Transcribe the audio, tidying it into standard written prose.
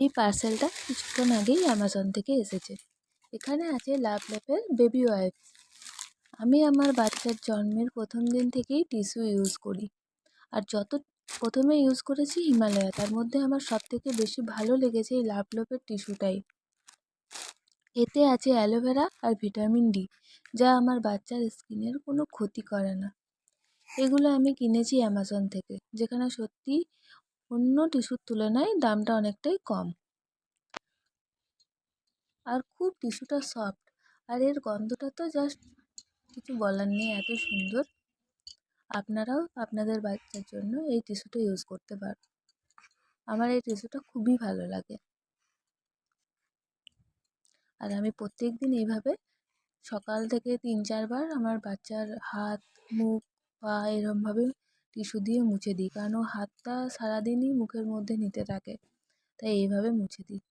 এই পার্সেলটা কিছুক্ষণ আগেই অ্যামাজন থেকে এসেছে। এখানে আছে লাভলাভের বেবি ওয়াইপস। আমি আমার বাচ্চার জন্মের প্রথম দিন থেকেই টিস্যু ইউজ করি, আর প্রথমে ইউজ করেছি হিমালয়া, তার মধ্যে আমার সবথেকে বেশি ভালো লেগেছে এই লাভলাভের টিস্যুটাই। এতে আছে অ্যালোভেরা আর ভিটামিন ডি, যা আমার বাচ্চার স্কিনের কোনো ক্ষতি করে না। এগুলো আমি কিনেছি অ্যামাজন থেকে, যেখানে সত্যি অন্য টিস্যুর তুলনায় দামটা অনেকটাই কম। আর খুব টিস্যুটা সফট, আর এর গন্ধটা তো জাস্ট কিছু বলার নেই, এত সুন্দর। আপনারাও আপনাদের বাচ্চার জন্য এই টিস্যুটা ইউজ করতে পারেন। আমার এই টিস্যুটা খুবই ভালো লাগে, আর আমি প্রত্যেকদিন এইভাবে সকাল থেকে 3-4 বার আমার বাচ্চার হাত, মুখ, পা এরমভাবে টিস্যু দিয়ে মুছে দিই, কারণ ও হাতটা সারাদিনই মুখের মধ্যে নিতে থাকে, তাই এইভাবে মুছে দিই।